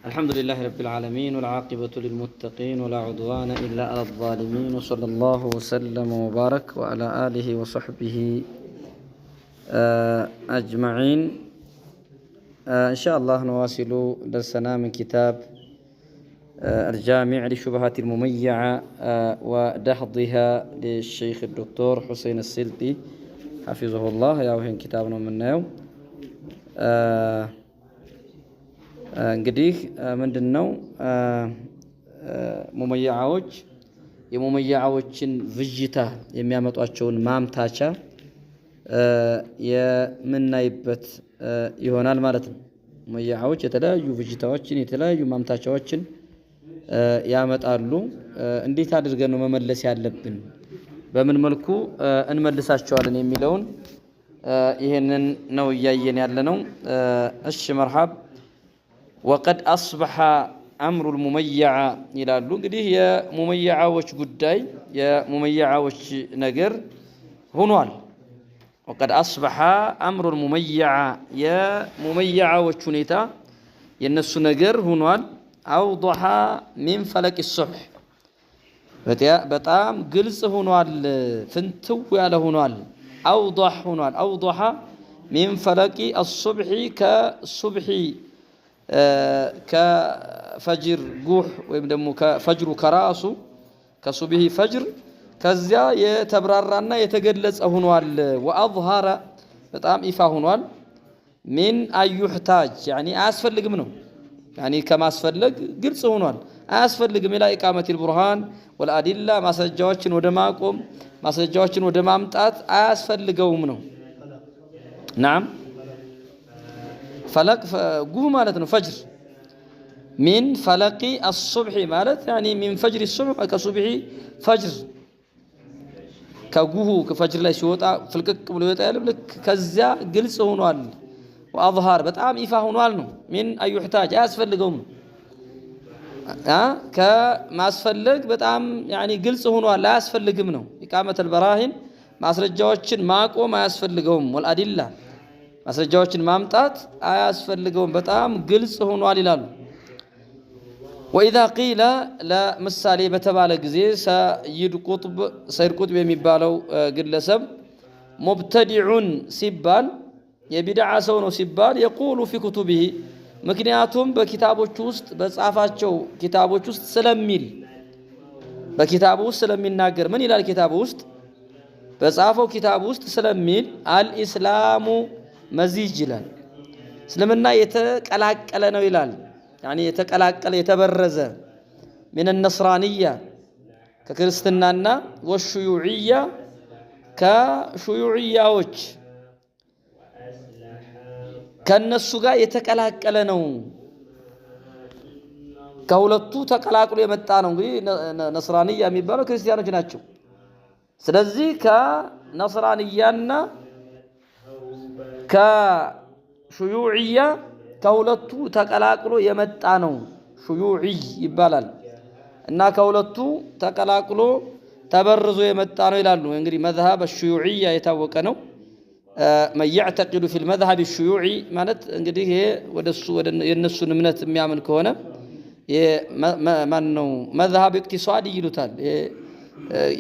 الحمد لله رب العالمين والعاقبة للمتقين ولا عدوان إلا على الظالمين وصلى الله وسلم وبارك وعلى آله وصحبه أجمعين. إن شاء الله نواصل درسنا من كتاب الجامع لشبهات المميعة ودحضها للشيخ الدكتور حسين السلطي حفظه الله. يا وهين كتابنا من اليوم እንግዲህ ምንድነው ሙመያዎች የሙመያዎችን ፍጅታ የሚያመጧቸውን ማምታቻ የምናይበት ይሆናል ማለት ነው። ሙመያዎች የተለያዩ ፍጅታዎችን የተለያዩ ማምታቻዎችን ያመጣሉ። እንዴት አድርገን ነው መመለስ ያለብን፣ በምን መልኩ እንመልሳቸዋለን የሚለውን ይሄንን ነው እያየን ያለነው። እሺ መርሐብ ወቀድ አስበሐ አምሩል ሙመይዓ ይላሉ። እንግዲህ የሙመይዓዎች ጉዳይ የሙመይዓዎች ነገር ሆኗል። ወቀድ አስበሐ አምሩል ሙመይዓ የሙመይዓዎች ሁኔታ የነሱ ነገር ሆኗል። አውضሐ ሚን ፈለቅ ሱብህ በጣም ግልጽ ሆኗል፣ ፍንትው ያለ ሆኗል። አውضሕ ሆኗል። አውضሐ ሚን ፈለቂ الصبح ከሱብሒ ከፈጅር ጉህ ወይም ደግሞ ከፈጅሩ ከራሱ ከሱብሂ ፈጅር ከዚያ የተብራራና የተገለጸ ሆኗል። ወአظهረ በጣም ይፋ ሆኗል። ሚን አዩህታጅ ያኒ አያስፈልግም ነው፣ ያኒ ከማስፈለግ ግልጽ ሆኗል። አያስፈልግም ኢላ ኢቃመቲል ቡርሃን ወልአዲላ ማስረጃዎችን ወደ ማቆም ማስረጃዎችን ወደ ማምጣት አያስፈልገውም ነው። ናም ፈለቅ ጉህ ማለት ነው ፈጅር። ሚን ፈለቂ አሱብሒ ማለት ያኒ ሚን ፈጅሪ ሱብሕ ከሱብሒ ፈጅር ከጉሁ ከፈጅር ላይ ሲወጣ ፍልቅቅ ብሎ ይወጣ ያለ ልክ ከዚያ ግልጽ ሆኗል። ወአظهር በጣም ይፋ ሆኗል ነው። ሚን አዩህታጅ አያስፈልገውም ነው። ከማስፈለግ በጣም ያኒ ግልጽ ሆኗል፣ አያስፈልግም ነው። ኢቃመተል በራሂን ማስረጃዎችን ማቆም አያስፈልገውም። ወልአዲላ ማስረጃዎችን ማምጣት አያስፈልገውም፣ በጣም ግልጽ ሆኗል ይላሉ። ወኢዛ ቂለ ለምሳሌ በተባለ ጊዜ ሰይድ ቁጥብ የሚባለው ግለሰብ ሙብተዲዑን ሲባል የቢድዓ ሰው ነው ሲባል የቁሉ ፊ ኩቱቢሂ ምክንያቱም በኪታቦች ውስጥ በጻፋቸው ኪታቦች ውስጥ ስለሚል በኪታቡ ውስጥ ስለሚናገር ምን ይላል? ኪታቡ ውስጥ በጻፈው ኪታቡ ውስጥ ስለሚል አልኢስላሙ መዚጅ ይላል። እስልምና የተቀላቀለ ነው ይላል። ያኒ የተቀላቀለ የተበረዘ ሚን ነስራንያ ከክርስትናና ወሹዩዕያ ከሹዩዕያዎች ከነሱ ጋር የተቀላቀለ ነው። ከሁለቱ ተቀላቅሎ የመጣ ነው። እንግዲህ ነስራንያ የሚባለው ክርስቲያኖች ናቸው። ስለዚህ ከነስራንያና ከሹዩዕያ ከሁለቱ ተቀላቅሎ የመጣ ነው። ሹዩዒ ይባላል እና ከሁለቱ ተቀላቅሎ ተበርዞ የመጣ ነው ይላሉ። እንግዲህ መዝሀብ ሹዩዕያ የታወቀ ነው። መን يعتقد في المذهب الشيوعي ማለት እንግዲህ ይሄ ወደሱ የነሱን እምነት የሚያምን ከሆነ ማን ነው መዝሀብ ኢቅቲሳዲ ይሉታል።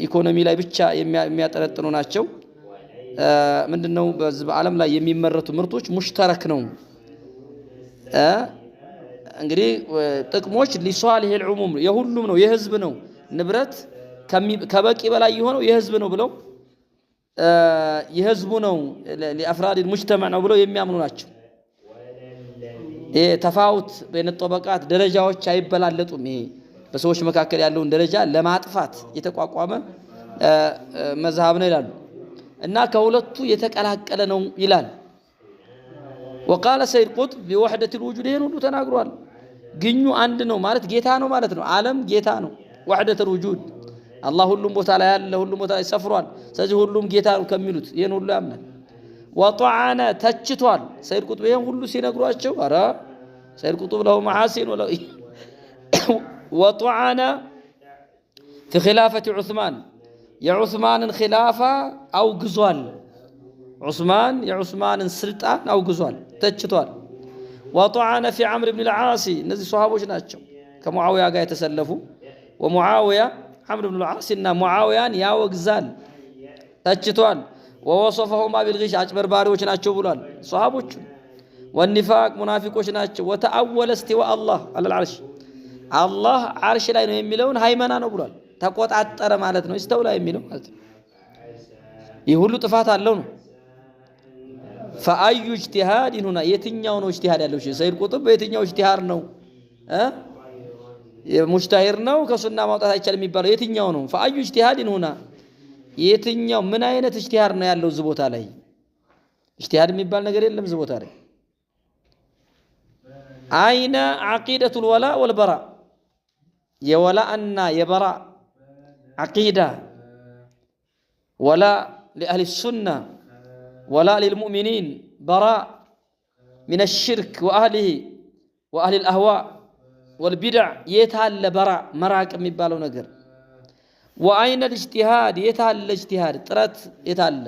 ኢኮኖሚ ላይ ብቻ የሚያጠነጥኑ ናቸው። ምንድነው በዚህ በዓለም ላይ የሚመረቱ ምርቶች ሙሽተረክ ነው። እንግዲህ ጥቅሞች ሊሷሊሂል ዑሙም የሁሉም ነው፣ የህዝብ ነው። ንብረት ከበቂ በላይ የሆነው የህዝብ ነው ብለው የህዝቡ ነው ለአፍራድ ሙጅተማ ነው ብለው የሚያምኑ ናቸው። ተፋውት በይነ ጠበቃት ደረጃዎች አይበላለጡም። ይሄ በሰዎች መካከል ያለውን ደረጃ ለማጥፋት የተቋቋመ መዝሀብ ነው ይላሉ። እና ከሁለቱ የተቀላቀለ ነው ይላል። ወቃለ ሰይድ ቁጥብ ቢወህደት الوجود ይሄን ሁሉ ተናግሯል። ግኙ አንድ ነው ማለት ጌታ ነው ማለት ነው። ዓለም ጌታ ነው። ወህደት الوجود አላህ ሁሉም ቦታ ላይ ያለ ሁሉም ቦታ ላይ ሰፍሯል። ስለዚህ ሁሉም ጌታ ነው ከሚሉት ይሄን ሁሉ ያምናል። ወጠዓነ ተችቷል። ሰይድ ቁጥብ ይሄን ሁሉ ሲነግሯቸው አረ ሰይድ ቁጥብ له محاسن ولا وطعن في خلافة عثمان የዑስማንን ኺላፋ አውግዟል። ዑስማን የዑስማንን ስልጣን አውግዟል፣ ተችቷል። وطعن في عمرو بن العاص እነዚህ ሷሃቦች ናቸው ከሙዓዊያ ጋር የተሰለፉ ومعاوية عمرو بن العاص እና ሙዓዊያን ያወግዛል ተችቷል ووصفهما بالغش አጭበርባሪዎች ናቸው ብሏል ሷሃቦቹ والنفاق منافقዎች ናቸው وتأول استواء الله على العرش الله عرش ላይ ነው የሚለውን ሃይመና ነው ብሏል ተቆጣጠረ ማለት ነው استولى የሚለው ማለት ነው ይህ ሁሉ ጥፋት አለው ነው فأي اجتهاد هنا የትኛው ነው اجتهاد ያለው ሰይድ ቁጥብ በየትኛው اجتهاد ነው ሙጅተሂድ ነው ከሱና ማውጣት አይቻልም የሚባለው የትኛው ነው فأي اجتهاد هنا የትኛው ምን አይነት اجتهاد ነው ያለው እዚህ ቦታ ላይ اجتهاد የሚባል ነገር የለም እዚህ ቦታ ላይ አይነ عقيدة الولاء والبراء የወላእና የበራ عقيدة ولا لأهل السنة ولا للمؤمنين براء من الشرك وأهله وأهل الأهواء والبدع يتهال براء مراك ميبالو نجر وأين الاجتهاد يتهال الاجتهاد ترات يتهال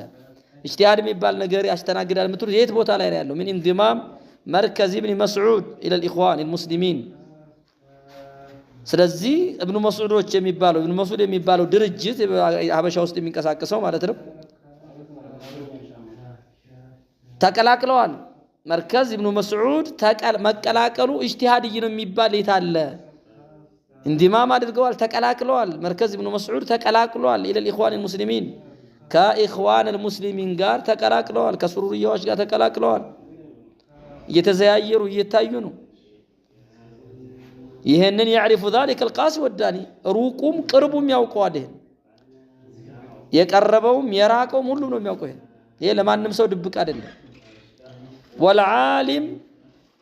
اجتهاد ميبال نجر أشتناقر المتروج يتبوت على رياله من انضمام مركز ابن مسعود إلى الإخوان المسلمين ስለዚህ ابن مسعود የሚባለው ابن مسعود የሚባለው ድርጅት ሀበሻ ውስጥ የሚንቀሳቀሰው ማለት ነው ተቀላቅለዋል مركز ابن مسعود መቀላቀሉ اجتهادي ነው የሚባል የታለ انضمام አድርገዋል ተቀላቅለዋል مركز ابن مسعود ተቀላቅለዋል الى الاخوان المسلمين كاخوان المسلمين ጋር ተቀላቅለዋል ከሱሩሪያዎች ጋር ተቀላቅለዋል እየተዘያየሩ እየታዩ ነው ይሄንን يعرف ذلك القاسي والداني ሩቁም ቅርቡም ያውቀዋል የቀረበውም የራቀውም ሁሉ ነው የሚያውቀው ይሄ ለማንም ሰው ድብቅ አይደለም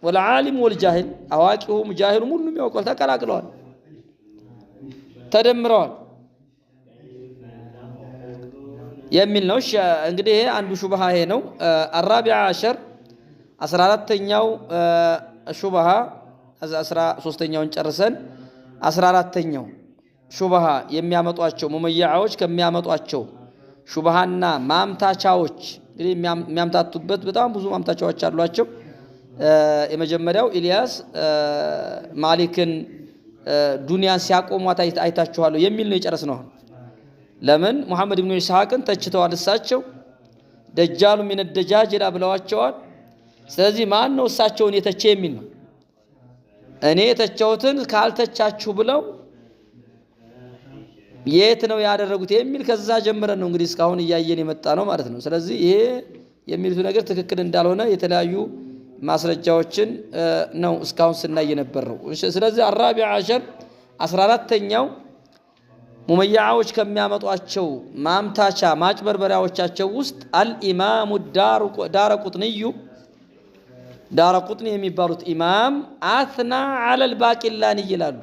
والعالم والجاهل አዋቂውም ጃሂሉም ሁሉም ያውቀዋል ተቀላቅለዋል ተደምረዋል የሚል ነው እንግዲህ አንዱ ሹብሃ ይሄ ነው الرابع عشر 14ኛው ሹብሃ 13ኛውን ጨርሰን 14ኛው ሹብሃ የሚያመጧቸው ሙመያዎች ከሚያመጧቸው ሹብሃና ማምታቻዎች እንግዲህ የሚያምታቱበት በጣም ብዙ ማምታቻዎች አሏቸው የመጀመሪያው ኢልያስ ማሊክን ዱንያን ሲያቆሟት አይታችኋል የሚል ነው የጨረስነው ለምን መሐመድ ኢብኑ ኢስሐቅን ተችተዋል እሳቸው ደጃሉ ምን ደጃጅላ ብለዋቸዋል ስለዚህ ማን ነው እሳቸውን የተቸ የሚል ነው እኔ የተቸውትን ካልተቻችሁ ብለው የት ነው ያደረጉት የሚል ከዛ ጀምረን ነው እንግዲህ እስካሁን ያያየን የመጣ ነው ማለት ነው ስለዚህ ይሄ የሚሉት ነገር ትክክል እንዳልሆነ የተለያዩ ማስረጃዎችን ነው እስካሁን ስናይ የነበረው ስለዚህ الرابع عشر 14ኛው ሙመያዎች ከሚያመጧቸው ማምታቻ ማጭበርበሪያዎቻቸው ውስጥ الامام ዳረቁጥኒ የሚባሉት ኢማም አثنى على الباقلاني ይላሉ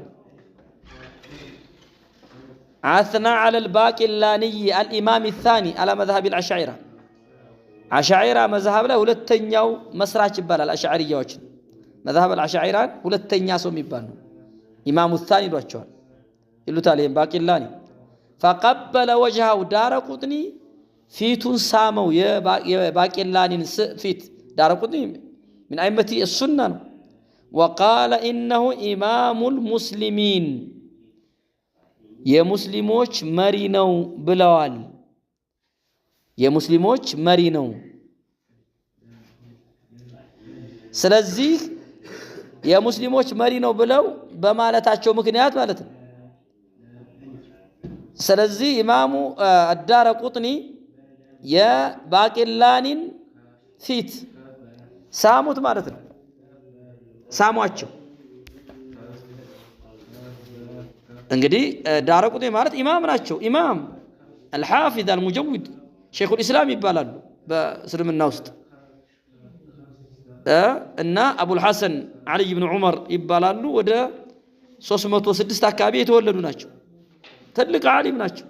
أثنى على الباقلاني الإمام الثاني على مذهب الأشاعرة أشاعرة مذهب له ሁለተኛው መስራች ይባላል አሽዓሪያዎች مذهب الأشاعرة ሁለተኛ ሰው የሚባል ነው ኢማሙ الثاني ይሏቸዋል ይሉታል ባቂላኒ فقبل وجهه ዳረቁጥኒ ፊቱን ሳመው የባቂላኒን ፊት ዳረቁጥኒ من أئمة السنة وقال إنه إمام المسلمين የሙስሊሞች መሪ ነው ብለዋል የሙስሊሞች መሪ ነው ስለዚህ የሙስሊሞች መሪ ነው ብለው በማለታቸው ምክንያት ማለት ነው ስለዚህ ኢማሙ አዳረቁጥኒ የባቂላኒን ፊት ሳሙት ማለት ነው ሳሟቸው እንግዲህ ዳረቁጥኒ ማለት ኢማም ናቸው ኢማም الحافظ المجود شيخ الاسلام ይባላሉ በእስልምና ውስጥ እና አቡል ሐሰን አሊ ኢብኑ ዑመር ይባላሉ ወደ 306 አካባቢ የተወለዱ ናቸው ትልቅ ዓሊም ናቸው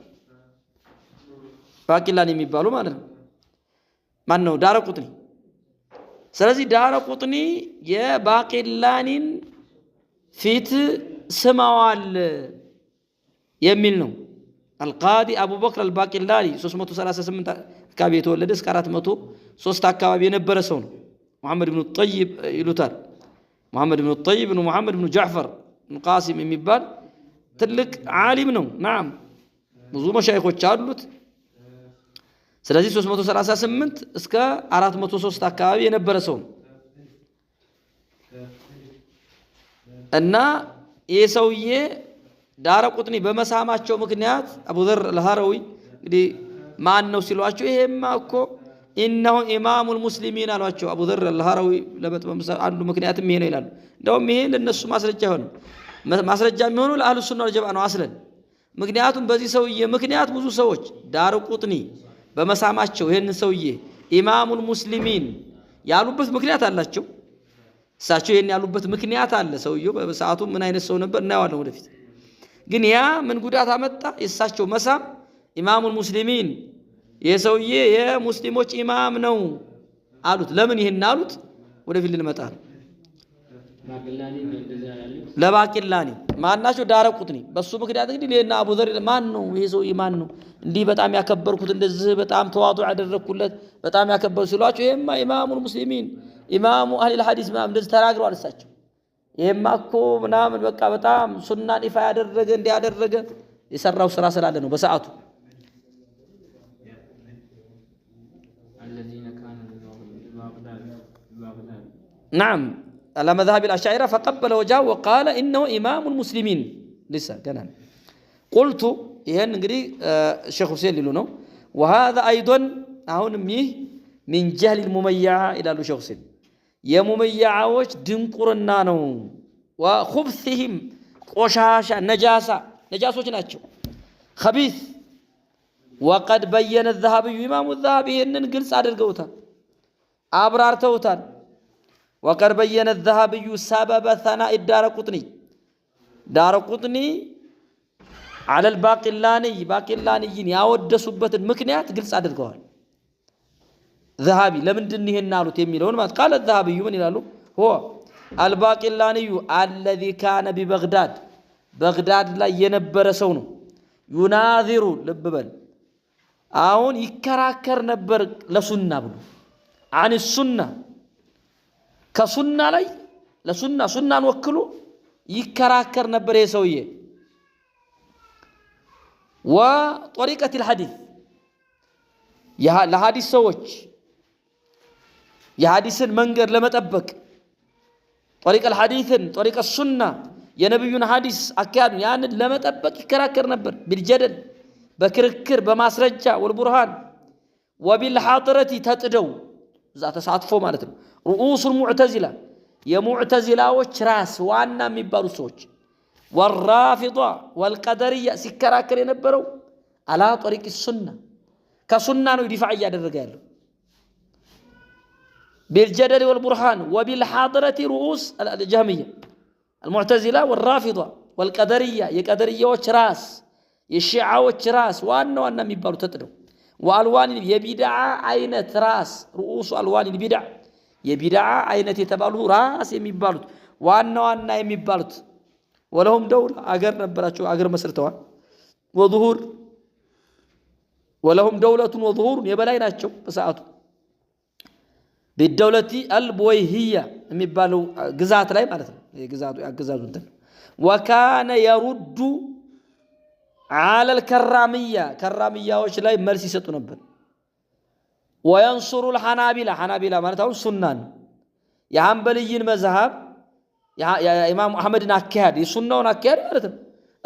ባቂላኒ የሚባሉ ማለት ነው ማን ነው ዳረቁጥኒ ስለዚህ ዳረቁጥኒ የባቂላኒን ፊት ስማዋል የሚል ነው القاضي أبو بكر الباقلاني 338 አካባቢ የተወለደ እስከ 403 አካባቢ የነበረ ሰው ነው መሐመድ ኢብኑ ጠይብ ይሉታል محمد بن الطيب بن محمد بن جعفر بن قاسم የሚባል ትልቅ ዓሊም ነው ናም ብዙ መሻይኾች አሉት ስለዚህ 338 እስከ 403 አካባቢ የነበረ ሰው እና የሰውዬ ዳረቁጥኒ በመሳማቸው ምክንያት አቡ ዘር አልሃራዊ እንግዲህ ማን ነው ሲሏቸው ይሄማ እኮ ኢነሁ ኢማሙል ሙስሊሚን አሏቸው አቡ ዘር አልሃራዊ ለበጥበም አንዱ ምክንያትም ይሄ ነው ይላሉ እንደውም ይሄ ለነሱ ማስረጃ ሆነ ማስረጃ የሚሆነው ለአህሉ ሱና ወል ጀማዓ ነው አስለን ምክንያቱም በዚህ ሰውዬ ምክንያት ብዙ ሰዎች ዳረቁጥኒ በመሳማቸው ይሄን ሰውዬ ኢማሙል ሙስሊሚን ያሉበት ምክንያት አላቸው እሳቸው ይሄን ያሉበት ምክንያት አለ ሰውየው በሰዓቱ ምን አይነት ሰው ነበር እናያለን ወደፊት ግን ያ ምን ጉዳት አመጣ የእሳቸው መሳም ኢማሙል ሙስሊሚን የሰውዬ የሙስሊሞች ኢማም ነው አሉት ለምን ይሄን አሉት ወደፊት ልንመጣ ለባቂላኒ ማናቸው ዳረቁጥኒ በሱ ምክንያት እንግዲህ ለና አቡ ዘር ማን ነው ይሄ ሰውዬ ማን ነው እንዲህ በጣም ያከበርኩት እንደዚህ በጣም ተዋዱ ያደረኩለት በጣም ያከበሩ ሲሏቸው ይሄማ ኢማሙል ሙስሊሚን ኢማሙ አህሊ ሐዲስ ማም እንደዚህ ተናግረው አልሳቸው ይሄማ እኮ ምናምን በቃ በጣም ሱናን ይፋ ያደረገ እንዲያደረገ የሰራው ስራ ስላለ ነው በሰዓቱ نعم على مذهب الأشاعرة فقبل وجهه وقال إنه إمام المسلمين لسه كان قلت ይሄን እንግዲህ ሼክ ሁሴን ሊሉ ነው وهذا ايضا አሁን من جهل المميع ይላሉ ሼክ ሁሴን የሙመያዎች ድንቁርና ነው وخبثهم ቆሻሻ ነጃሶች ናቸው خبيث وقد بين الذهبي امام الذهبي ይሄንን ግልጽ አድርገውታል አብራርተውታል وقد بين الذهبي سبب ثناء الدارقطني دارقطني على باقلانيين ያወደሱበትን ምክንያት ግልጽ አድርገዋል ذهبي ለምንድን ይሄን አሉት የሚለውን ማለት قال الذهبي ምን ይላሉ هو الباقلاني الذي كان ببغداد ላይ የነበረ ሰው ነው يناظر ልብበል አሁን ይከራከር ነበር ለሱና ብሎ عن السنه ከሱና ላይ ሱናን ወክሎ ይከራከር ነበር የሰውዬ وطريقة الحديث ለሐዲስ ሰዎች የሐዲስን መንገድ ለመጠበቅ طريق الحديث طريق السنة የነብዩን ሐዲስ አካያዱ ያንን ለመጠበቅ ይከራከር ነበር بالجدل በክርክር በማስረጃ والبرهان وبالحاضرة ተጥደው እዛ ተሳትፎ ማለት ነው رؤوس المعتزلة የሙዕተዚላዎች ራስ ዋና የሚባሉ ሰዎች والرافضة والقدرية ሲከራከር የነበረው على طريق السنة كسنة ነው ዲፋዕ ያደረገ ያለው بالجدل والبرهان وبالحاضرة رؤوس الجهمية المعتزلة والرافضة والقدرية የቀደርያዎች ራስ የሺዓዎች ራስ ዋና የሚባሉ ተጥደው والوان የቢድዓ አይነት ራስ رؤوس الوان البدع የቢድዓ አይነት የተባሉ ራስ የሚባሉት ዋና የሚባሉት ولهم دولة أجر نبراتشوا أجر مسرتوان وظهور ولهم دولة وظهور يبلايناتشوا بساعته بالدولة البويهية ميبالو جزات لاي معناتها جزاتو انت وكان يرد على كرامية وش لاي مرسي ستو نبر وينصر الحنابلة معناتها سنان يا حنبليين مذهب يا إمام أحمد ناكير يسنة وناكير مرتب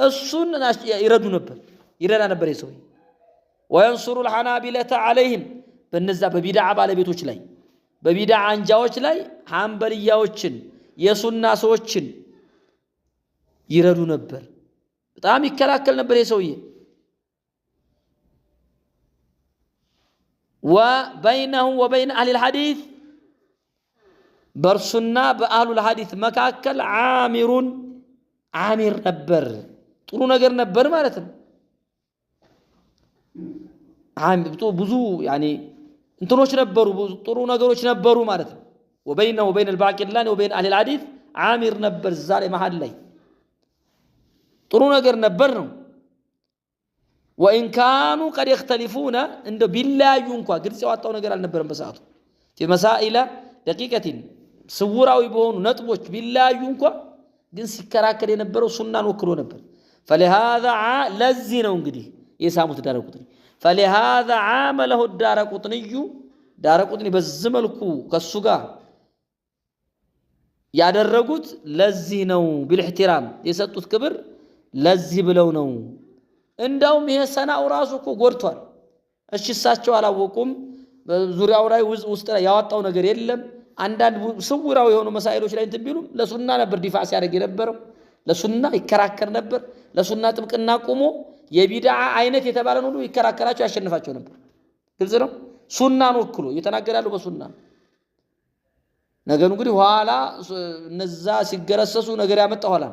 السنة يردون نبر يردنا نبر يسوي وينصر الحنابلة عليهم بالنسبة ببدع على بيتوش لاي ببدع عن جاوش لاي حنبلية وشن يسنة سوشن يردون نبر تامي كلاكل نبر يسوي وبينه وبين أهل الحديث برسنا بأهل الحديث مكاكل عامر نبر ጥሩ ነገር ነበር ማለት ነው عامر ብዙ يعني እንትኖች ነበሩ ጥሩ ነገሮች ነበሩ ማለት ነው وبينه وبين الباقلاني وبين أهل الحديث عامر ነበር ዛሬ መሃል ላይ ጥሩ ነገር ነበር ነው وإن كانوا قد يختلفون عند بالله ينكوا ግልጽ ያወጣው ነገር አልነበረም በሰዓቱ في مسائل دقيقة ስውራዊ በሆኑ ነጥቦች ቢለያዩ እንኳን ግን ሲከራከር የነበረው ሱናን ወክሎ ነበር። فلهذا ለዚህ ነው እንግዲህ የሳሙት ዳረቁጥኒ فلهذا عامله ዳረቁጥኒ በዚህ መልኩ ከሱ ጋር ያደረጉት ለዚህ ነው። ቢልኢህቲራም የሰጡት ክብር ለዚህ ብለው ነው። እንዳውም ይሄ ሰናው ራሱ እኮ ጎድቷል። እሺ እሳቸው አላወቁም። ዙሪያው ላይ ውስጥ ላይ ያወጣው ነገር የለም። አንዳንድ ስውራው የሆኑ መሳኢሎች ላይ እንትን ቢሉም ለሱና ነበር ዲፋ ሲያደርግ የነበረው። ለሱና ይከራከር ነበር። ለሱና ጥብቅና ቆሞ የቢድዓ አይነት የተባለን ሁሉ ይከራከራቸው ያሸንፋቸው ነበር። ግልጽ ነው። ሱናን ወክሎ እየተናገራሉ በሱና ነገሩ እንግዲህ ኋላ እነዛ ሲገረሰሱ ነገር ያመጣ ኋላ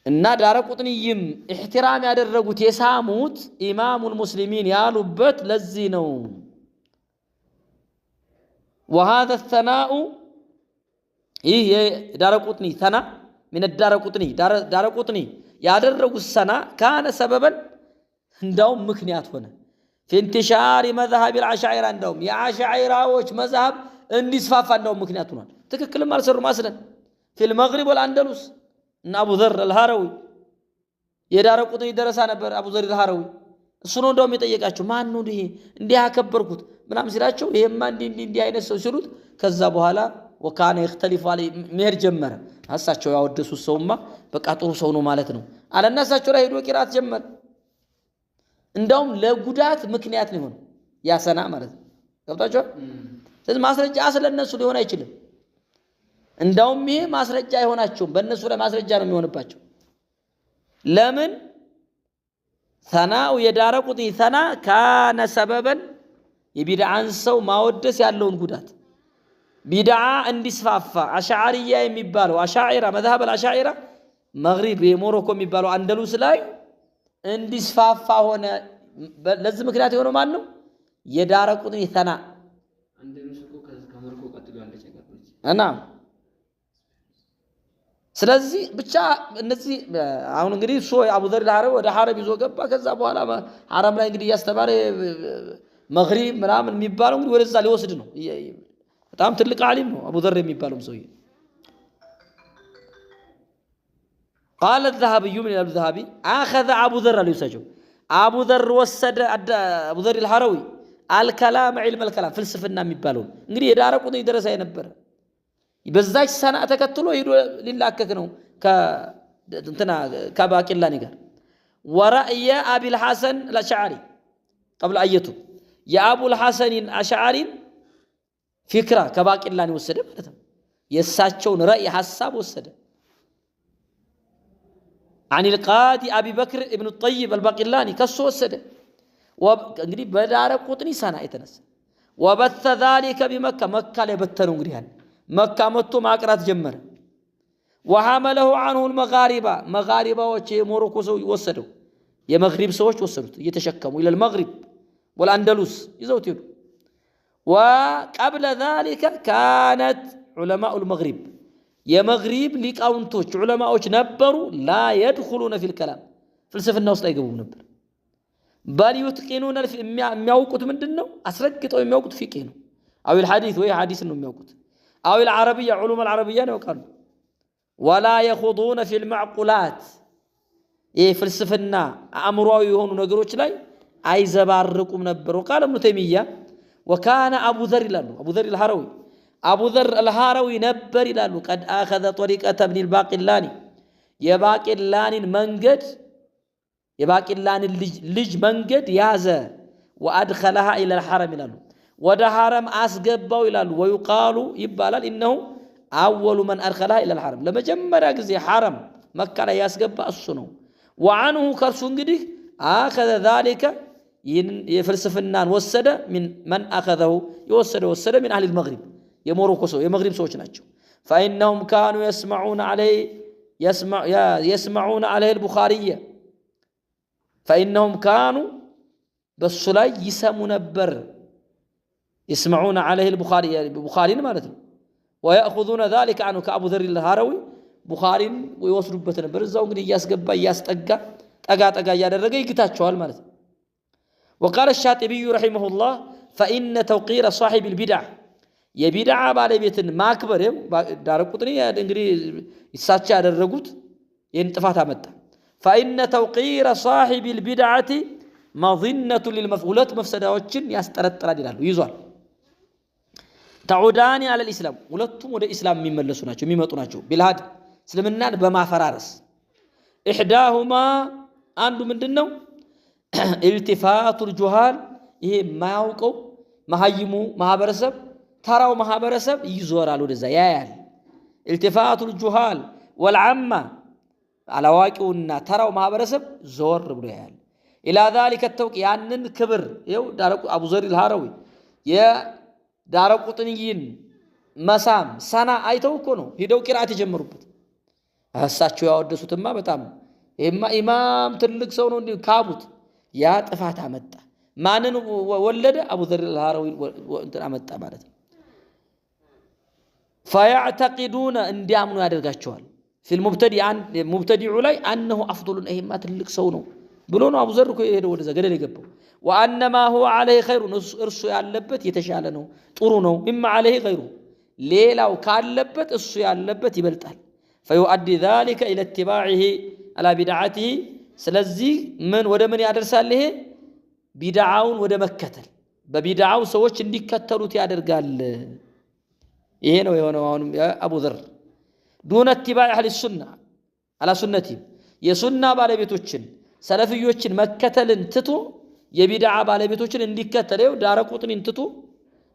እና ዳረቁጥኒይም ኢህቲራም ያደረጉት የሳሙት ኢማሙል ሙስሊሚን ያሉበት ለዚህ ነው። وهذا الثناء ይህ ዳረቁጥኒ ተና من ዳረቁጥኒ ያደረጉት ሰና ካነ ሰበበን እንዳውም ምክንያት ሆነ في انتشار مذهب العشاعرة عندهم يا عشاعرة مذهب እንዲስፋፋ እንዳውም ምክንያት ሆኗል። ትክክልም አልሰሩም አስለን في المغرب والأندلس እና አቡ ዘር አልሃረዊ የዳረቁጥኒ ደረሳ ነበር። አቡ ዘር አልሃረዊ እሱ ነው እንደውም የጠየቃቸው ማን ነው ይሄ እንዲህ ያከበርኩት ምናምን ሲላቸው ይሄማ እንዲህ አይነት ሰው ሲሉት ከዛ በኋላ ወካነ ይختلف عليه መሄድ ጀመረ። እሳቸው ያወደሱት ሰውማ በቃ ጥሩ ሰው ነው ማለት ነው አለና እሳቸው ላይ ሄዶ ቂራት ጀመረ። እንዳውም ለጉዳት ምክንያት ነው የሆነው ያሰና ማለት ነው። ገብታችሁ ስለዚህ ማስረጃ ስለነሱ ሊሆን አይችልም። እንዳውም ይሄ ማስረጃ አይሆናቸውም። በእነሱ ላይ ማስረጃ ነው የሚሆንባቸው። ለምን ሰናው የዳረቁጥኒ ሰና ካነ ሰበበን የቢድዓን ሰው ማወደስ ያለውን ጉዳት ቢድዓ እንዲስፋፋ አሻዕሪያ የሚባለው አሻዒራ መዝሀብ አልአሻዒራ መግሪብ የሞሮኮ የሚባለው አንደሉስ ላይ እንዲስፋፋ ሆነ። ለዚህ ምክንያት የሆነው ማን ነው? የዳረቁጥኒ ሰና አንደሉስ እኮ ከሞሮኮ ቀጥሎ ያለች እና ስለዚህ ብቻ እነዚህ አሁን እንግዲህ እሱ አቡ ዘር አልሃረዊ ወደ ሐረም ይዞ ገባ። ከዛ በኋላ ሐረም ላይ እንግዲህ ያስተማረ መግሪብ ምናምን የሚባለው እንግዲህ ወደዛ ሊወስድ ነው። በጣም ትልቅ ዓሊም ነው አቡ ዘር የሚባለው ሰውዬ። قال الذهبي من الذهبي اخذ ابو ذر اليسجو ابو ذر ወሰደ አቡ ዘር አልሃረዊ الكلام علم الكلام ፍልስፍና የሚባለው እንግዲህ የዳረቁጥኒ ደረሳ የነበረ በዛች ሰና ተከትሎ ሄዶ ሊላከክ ነው ከእንትና ከባቂላኒ ጋር ወራእየ አቢል ሐሰን አልአሽዓሪ قبل አየቱ የአቡል ሐሰንን አሽዓሪን ፊክራ ከባቂላኒ ወሰደ ማለት ነው። የሳቸውን ራእይ ሐሳብ ወሰደ። عن القاضي ابي بكر ابن الطيب الباقلاني كسو ወሰደ። እንግዲህ በዳረቁጥኒ ሰና የተነሳ وبث ذلك بمكة መካ ላይ በተነው እንግዲህ መካ መጥቶ ማቅራት ጀመረ። وحمله عنه المغاربه መጋሪባዎች የሞሮኮ ሰው ወሰደው። የመግሪብ ሰዎች ወሰዱት እየተሸከሙ الى المغرب والأندلس ይዘውት ሄዱ። وقبل ذلك كانت علماء المغرب የመግሪብ ሊቃውንቶች ዑለማዎች ነበሩ لا يدخلون في الكلام ፍልስፍና ውስጥ አይገቡም ነበር። بل يتقنون የሚያውቁት ምንድነው? አስረግጠው የሚያውቁት ፊቅህ ነው። አው الحديث ወይ ሐዲስ ነው የሚያውቁት። أو العربية علوم العربية وقالوا ولا يخوضون في المعقولات إيه فلسفنا أمروا يهون نقروش لاي أي زباركم نبر. وقال ابن تيمية وكان أبو ذر الهروي أبو ذر الهروي نبر لانه قد أخذ طريقة ابن الباقلاني የባቂላኒን መንገድ የባቂላኒን ልጅ መንገድ ያዘ ወአድኸለሃ ኢለል ሐረም ይላሉ ወደ ሐረም አስገባው ይላሉ ወይቃሉ ይባላል ኢነሁ አወሉ መን አድኸለሃ ኢለል ሐረም ለመጀመሪያ ጊዜ ሐረም መካ ላይ ያስገባ እሱ ነው ወአንሁ ከርሱ እንግዲህ አኸዘ ذلك የፍልስፍናን ወሰደ من أخذه ወሰደ من أهل المغرب የሞሮኮ ሰው የመግሪብ ሰዎች ናቸው فإنهم كانوا يسمعون عليه البخارية فإنهم كانوا بالصلاة يسمون نبر يسمعون عليه البخاري مالته ويأخذون ذلك عنه كأبو ذر الهروي بخاري ويوصلوا بتنبر الزاو እንግዲህ ያስገባ ያስጠጋ ጠጋ ያደረገ ይግታቸዋል ማለት ነው وقال الشاطبي رحمه الله فإن توقير صاحب البدع የቢድዓ ባለቤትን ማክበር ዳረቁጥኒ እንግዲህ ይሳቻ ያደረጉት ይህን ጥፋት አመጣ فإن توقير صاحب البدعة مظنة للمفعولات مفسداዎችን ያስጠረጥራል ይላሉ ይዟል تعودان على الإسلام ሁለቱም ወደ እስላም የሚመለሱ ናቸው የሚመጡ ናቸው ቢልሃድ እስልምናን በማፈራረስ إحداهما አንዱ ምንድነው التفات الجهال ይሄ ማያውቀው መሐይሙ ማህበረሰብ ተራው ማህበረሰብ ይዞራል ወደዛ ያያል التفات الجهال والعامة አላዋቂውና ተራው ማህበረሰብ ዞር ብሎ ያያል الى ذلك التوقي ያንን ክብር ይው ዳረቁ አቡ ዘር الሃራዊ የዳረቁጥንይን መሳም ሰና አይተው እኮ ነው ሄደው ቂራአት የጀመሩበት እሳቸው ያወደሱትማ በጣም ኢማም ትልቅ ሰው ነው ካቡት ያ ጥፋት አመጣ ማንን ወለደ አቡ ዘር الሃራዊ እንትን አመጣ ማለት ነው فيعتقدون እንዲያምኑ ያደርጋቸዋል في المبتدع ላይ انه افضل ايما ትልቅ ሰው ነው ብሎ ነው አቡ ዘር እኮ ሄደው ወደዛ ገደል የገባው وانما هو عليه خير እርሱ ያለበት የተሻለ ነው ጥሩ ነው اما عليه غيره ሌላው ካለበት እሱ ያለበት ይበልጣል فيؤدي ذلك الى اتباعه على بدعته ስለዚህ ምን ወደ ምን ያደርሳል ይሄ ቢድዓውን ወደ መከተል በቢድዓው ሰዎች እንዲከተሉት ያደርጋል ይሄ ነው የሆነው አሁን አቡ ዘር دون اتباع اهل السنه على سنتي የሱና ባለቤቶችን ሰለፊዮችን መከተልን ትቶ የቢድዓ ባለቤቶችን እንዲከተለው ዳረቁጥን ትቶ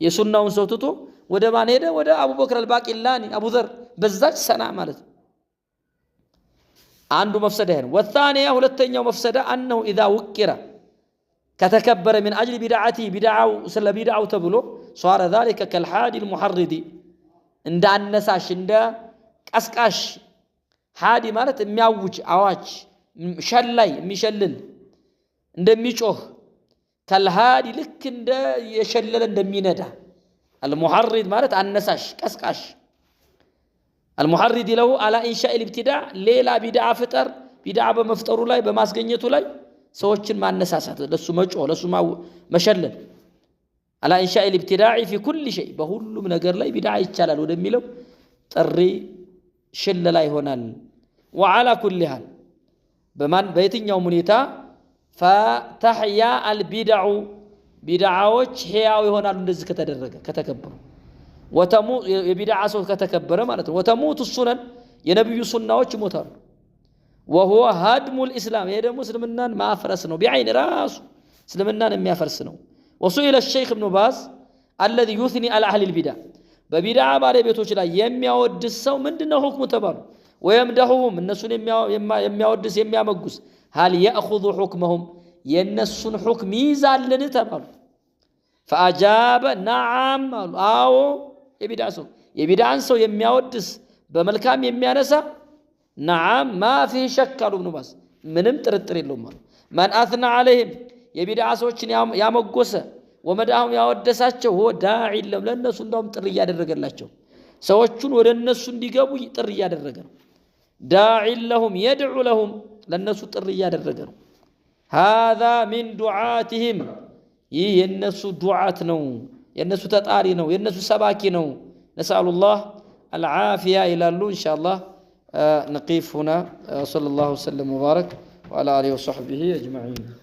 የሱናውን ሰው ትቶ ወደ ማን ሄደ ወደ አቡበክር አልባቂላኒ አቡ ዘር በዛች ሰና ማለት አንዱ መፍሰዳ ነው والثانيه ሁለተኛው መፍሰዳ انه اذا وقر ከተከበረ من اجل بدعتي بدعው ስለ ቢድዓው ተብሎ صار ذلك كالحادي المحرض እንዳነሳሽ እንደ ቀስቃሽ ሃዲ ማለት የሚያውጅ አዋጅ ሸላይ የሚሸልል እንደሚጮህ ከልሃዲ ልክ እንደ የሸለለ እንደሚነዳ المحرض ማለት አነሳሽ ቀስቃሽ المحرض له على انشاء الابتداع ሌላ ቢድዓ ፍጠር ቢድዓ በመፍጠሩ ላይ በማስገኘቱ ላይ ሰዎችን ማነሳሳት ለሱ መጮህ ለሱ መሸለል على انشاء الابتداع في كل شيء በሁሉም ነገር ላይ ቢድዓ ይቻላል ወደሚለው ጥሪ ሽለላ ይሆናል وعلى كل حال በማን በየትኛው ሁኔታ فتحيا البدع ቢድዓዎች ሕያው ይሆናሉ እንደዚህ ከተደረገ ከተከበሩ وتموت የቢድዓ ሰው ከተከበረ ማለት ነው وتموت السنن የነብዩ ሱናዎች ይሞታሉ وهو هدم الاسلام ይሄ ደግሞ እስልምናን ማፍረስ ነው بعين ራሱ እስልምናን የሚያፈርስ ነው وسئل الشيخ ابن باز الذي يثني على اهل البدع በቢድዓ ባለቤቶች ላይ የሚያወድስ ሰው ምንድነው ሁክሙ ተባሉ ወይምደሁም እነሱን የሚያወድስ የሚያመጉስ هل ياخذ حكمهم የነሱን ሁክም ይዛልን ተባሉ فاجاب نعم አዎ የቢድዓን ሰው የሚያወድስ በመልካም የሚያነሳ نعم ما فيه شك قالوا ابن باز ምንም ጥርጥር የለውም من اثنى عليهم የቢድዓ ሰዎችን ያመጎሰ ወመዳሁም ያወደሳቸው هو داعي ለነሱ እንደውም ጥሪ ያደረገላቸው ሰዎቹን ወደ እነሱ እንዲገቡ ጥሪ ያደረገ ነው داعي لهم يدعو لهم ለነሱ ጥሪ ያደረገ ነው هذا من دعاتهم ይህ የነሱ ዱዓት ነው የነሱ ተጣሪ ነው የነሱ ሰባኪ ነው نسأل الله العافية ይላሉ إن شاء الله نقيف هنا صلى الله وسلم وبارك وعلى آله وصحبه أجمعين